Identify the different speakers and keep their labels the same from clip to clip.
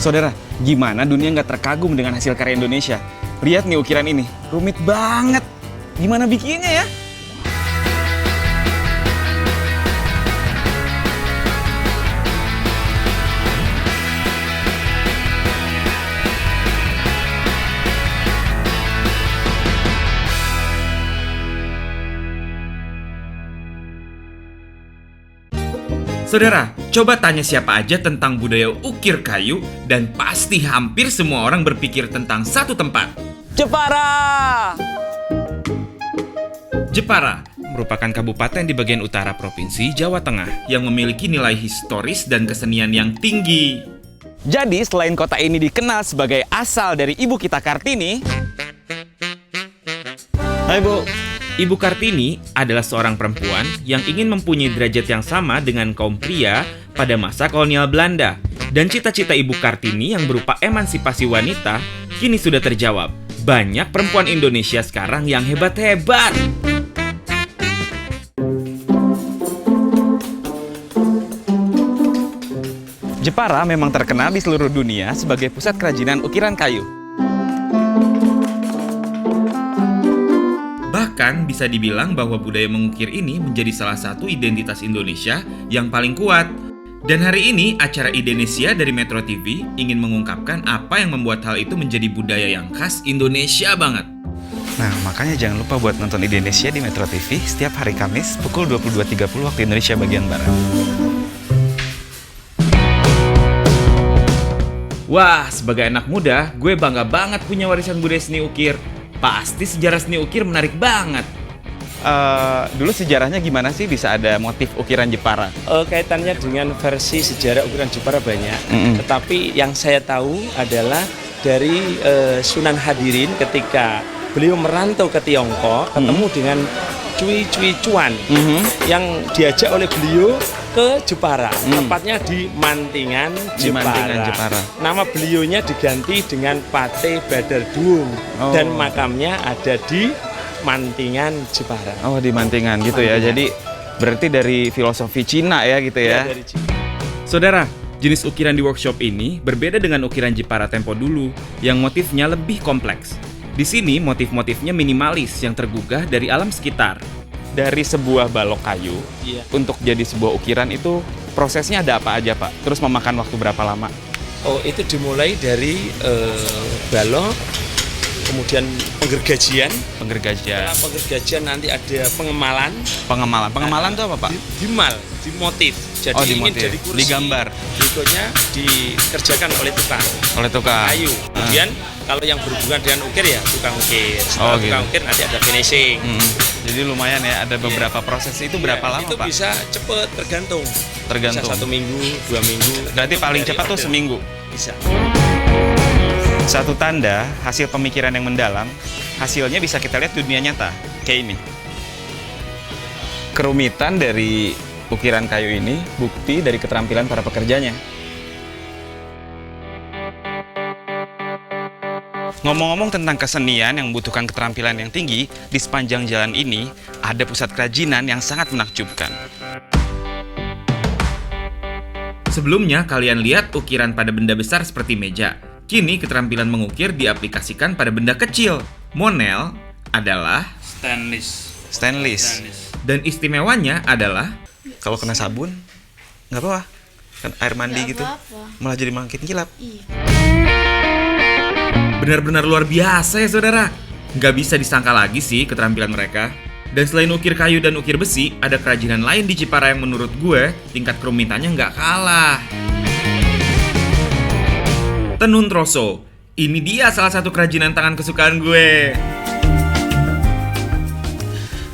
Speaker 1: Saudara, gimana dunia nggak terkagum dengan hasil karya Indonesia? Lihat nih ukiran ini, rumit banget. Gimana bikinnya ya?
Speaker 2: Saudara, coba tanya siapa aja tentang budaya ukir kayu dan pasti hampir semua orang berpikir tentang satu tempat.
Speaker 1: Jepara!
Speaker 2: Jepara merupakan kabupaten di bagian utara Provinsi Jawa Tengah yang memiliki nilai historis dan kesenian yang tinggi.
Speaker 1: Jadi selain kota ini dikenal sebagai asal dari ibu kita Kartini. Hai Bu.
Speaker 2: Ibu Kartini adalah seorang perempuan yang ingin mempunyai derajat yang sama dengan kaum pria pada masa kolonial Belanda. Dan cita-cita Ibu Kartini yang berupa emansipasi wanita kini sudah terjawab. Banyak perempuan Indonesia sekarang yang hebat-hebat.
Speaker 1: Jepara memang terkenal di seluruh dunia sebagai pusat kerajinan ukiran kayu.
Speaker 2: Bahkan bisa dibilang bahwa budaya mengukir ini menjadi salah satu identitas Indonesia yang paling kuat. Dan hari ini acara Indonesia dari Metro TV ingin mengungkapkan apa yang membuat hal itu menjadi budaya yang khas Indonesia banget.
Speaker 1: Nah, makanya jangan lupa buat nonton Indonesia di Metro TV setiap hari Kamis pukul 22.30 waktu Indonesia bagian Barat.
Speaker 2: Wah, sebagai anak muda, gue bangga banget punya warisan budaya seni ukir. Pasti sejarah seni ukir menarik banget.
Speaker 1: Dulu sejarahnya gimana sih bisa ada motif ukiran Jepara?
Speaker 3: Kaitannya dengan versi sejarah ukiran Jepara banyak. Tetapi yang saya tahu adalah dari Sunan Hadirin ketika beliau merantau ke Tiongkok, ketemu dengan Cui Cui Cuan yang diajak oleh beliau ke Jepara, tepatnya di Mantingan, Jepara. Nama beliaunya diganti dengan Pate Badarduung dan makamnya ada di Mantingan, Jepara.
Speaker 1: Oh, di Mantingan gitu ya. Jadi berarti dari filosofi Cina ya gitu ya.
Speaker 3: Dari Cina.
Speaker 2: Saudara, jenis ukiran di workshop ini berbeda dengan ukiran Jepara tempo dulu yang motifnya lebih kompleks. Di sini motif-motifnya minimalis yang tergugah dari alam sekitar.
Speaker 1: Dari sebuah balok kayu untuk jadi sebuah ukiran itu prosesnya ada apa aja Pak? Terus memakan waktu berapa lama?
Speaker 3: Oh, itu dimulai dari balok, kemudian penggergajian. Setelah penggergajian nanti ada pengemalan.
Speaker 1: Pengemalan itu apa Pak?
Speaker 3: Di motif. Jadi ingin jadi kursi.
Speaker 1: Digambar.
Speaker 3: Berikutnya dikerjakan oleh tukang. Kayu. Kemudian kalau yang berhubungan dengan ukir ya tukang ukir. Setelah tukang ukir nanti ada finishing.
Speaker 1: Jadi lumayan ya, ada beberapa proses. Itu berapa lama
Speaker 3: itu
Speaker 1: Pak?
Speaker 3: bisa cepet, tergantung. Bisa 1 minggu, 2 minggu.
Speaker 1: Berarti paling cepat tuh seminggu?
Speaker 3: Bisa.
Speaker 1: Satu tanda hasil pemikiran yang mendalam, hasilnya bisa kita lihat di dunia nyata. Kayak ini. Kerumitan dari ukiran kayu ini bukti dari keterampilan para pekerjanya. Ngomong-ngomong tentang kesenian yang membutuhkan keterampilan yang tinggi, di sepanjang jalan ini ada pusat kerajinan yang sangat menakjubkan.
Speaker 2: Sebelumnya kalian lihat ukiran pada benda besar seperti meja. Kini keterampilan mengukir diaplikasikan pada benda kecil. Monel adalah
Speaker 1: Stainless.
Speaker 2: Dan istimewanya adalah
Speaker 1: Kalau kena sabun, nggak apa-apa. Kan air mandi
Speaker 4: Nggak
Speaker 1: gitu,
Speaker 4: apa-apa.
Speaker 1: malah jadi makin kilap.
Speaker 4: Iya.
Speaker 2: benar-benar luar biasa ya saudara. Nggak bisa disangka lagi sih keterampilan mereka. Dan selain ukir kayu dan ukir besi, ada kerajinan lain di Jepara yang menurut gue tingkat kerumitannya nggak kalah. Tenun troso. Ini dia salah satu kerajinan tangan kesukaan gue.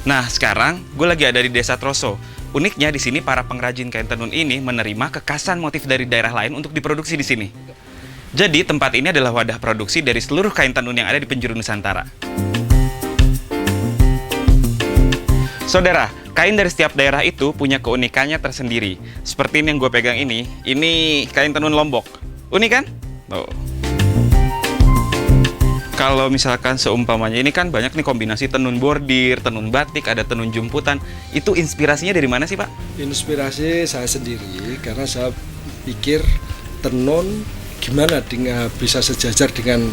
Speaker 1: Nah, sekarang gue lagi ada di Desa Troso. Uniknya di sini para pengrajin kain tenun ini menerima kekasan motif dari daerah lain untuk diproduksi di sini. Jadi tempat ini adalah wadah produksi dari seluruh kain tenun yang ada di penjuru Nusantara. Saudara, kain dari setiap daerah itu punya keunikannya tersendiri. Seperti ini yang gue pegang ini kain tenun Lombok. Unik kan? Tuh. Kalau misalkan seumpamanya ini kan banyak nih kombinasi tenun bordir, tenun batik, ada tenun jumputan. Itu inspirasinya dari mana sih, Pak?
Speaker 5: Inspirasi saya sendiri karena saya pikir tenun
Speaker 4: gimana dengan bisa sejajar dengan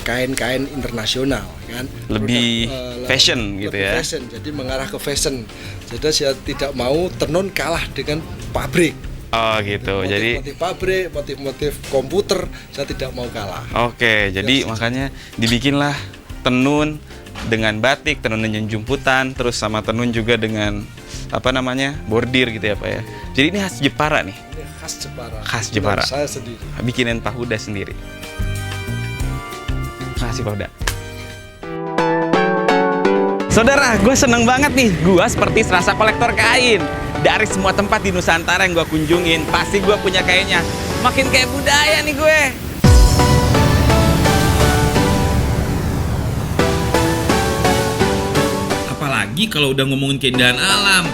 Speaker 4: kain-kain internasional kan,
Speaker 1: Lebih fashion gitu
Speaker 4: lebih
Speaker 1: ya.
Speaker 4: fashion, jadi mengarah ke fashion. Jadi saya tidak mau tenun kalah dengan pabrik.
Speaker 1: Oh gitu. Jadi
Speaker 4: Motif pabrik, motif komputer, saya tidak mau kalah.
Speaker 1: oke, jadi makanya dibikinlah tenun dengan batik, tenun dengan jumputan, terus sama tenun juga dengan apa namanya? Bordir gitu ya, Pak ya. Jadi ini khas Jepara nih.
Speaker 4: Ini khas Jepara.
Speaker 1: Khas Jepara.
Speaker 4: Saya sendiri.
Speaker 1: Bikinin Pak Huda sendiri. Makasih Pak Huda. Saudara, gue seneng banget nih. Gue seperti serasa kolektor kain. Dari semua tempat di Nusantara yang gue kunjungin, pasti gue punya kainnya. Makin kayak budaya nih gue.
Speaker 2: Apalagi kalau udah ngomongin keindahan alam.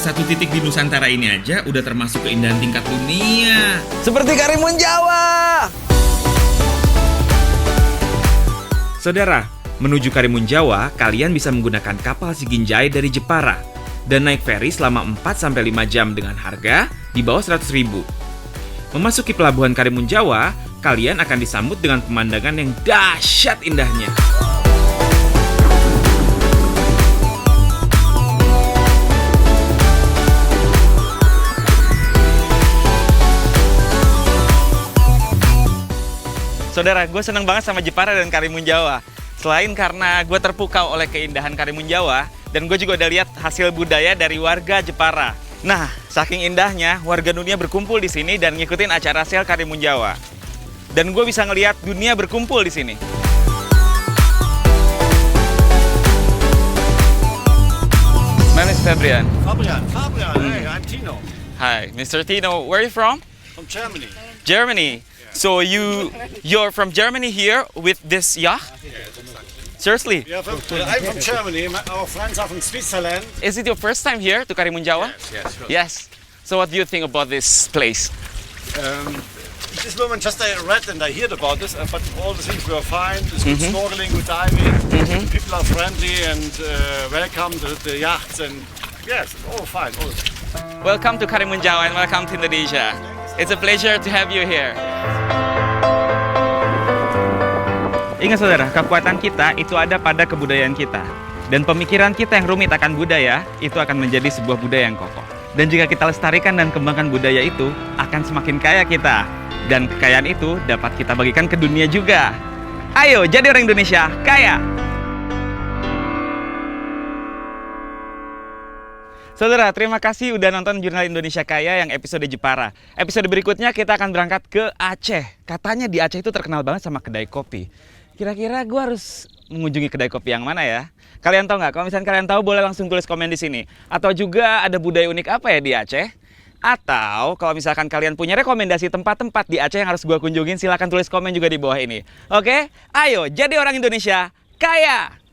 Speaker 2: Satu titik di Nusantara ini aja udah termasuk keindahan tingkat dunia.
Speaker 1: Seperti Karimun Jawa.
Speaker 2: Saudara, menuju Karimun Jawa, kalian bisa menggunakan kapal Siginjai dari Jepara dan naik feri selama 4-5 jam dengan harga di bawah 100.000. Memasuki pelabuhan Karimun Jawa, kalian akan disambut dengan pemandangan yang dahsyat indahnya.
Speaker 1: Saudara, gue seneng banget sama Jepara dan Karimun Jawa. Selain karena gue terpukau oleh keindahan Karimun Jawa, dan gue juga udah lihat hasil budaya dari warga Jepara. Nah, saking indahnya, warga dunia berkumpul di sini dan ngikutin acara sel Karimun Jawa. Dan gue bisa ngelihat dunia berkumpul di sini. My name is Fabrian.
Speaker 5: Fabian, hey, I'm Tino
Speaker 1: Hi, Mr. Tino. Where are you from?
Speaker 5: from Germany.
Speaker 1: Germany. So you're from Germany here with this yacht? Seriously?
Speaker 5: I'm from Germany. Our friends are from Switzerland.
Speaker 1: Is it your first time here to Karimun Jawa?
Speaker 5: Yes.
Speaker 1: Yes. So what do you think about this place?
Speaker 5: This moment just I read and I heard about this, but all the things were fine. It's good snorkeling, good diving. People are friendly and welcome the yachts and yes, it's all fine.
Speaker 1: Welcome to Karimun Jawa and welcome to Indonesia. It's a pleasure to have you here. Ingat saudara, kekuatan kita itu ada pada kebudayaan kita. Dan pemikiran kita yang rumit akan budaya, itu akan menjadi sebuah budaya yang kokoh. Dan jika kita lestarikan dan kembangkan budaya itu, akan semakin kaya kita. Dan kekayaan itu dapat kita bagikan ke dunia juga. Ayo, jadi orang Indonesia kaya! Saudara, terima kasih udah nonton Jurnal Indonesia Kaya yang episode Jepara. Episode berikutnya kita akan berangkat ke Aceh. Katanya di Aceh itu terkenal banget sama kedai kopi. Kira-kira gue harus mengunjungi kedai kopi yang mana ya? Kalian tahu nggak? Kalau misalnya kalian tahu, boleh langsung tulis komen di sini. Atau juga ada budaya unik apa ya di Aceh? Atau kalau misalkan kalian punya rekomendasi tempat-tempat di Aceh yang harus gue kunjungin, silahkan tulis komen juga di bawah ini. Oke? Ayo, jadi orang Indonesia kaya!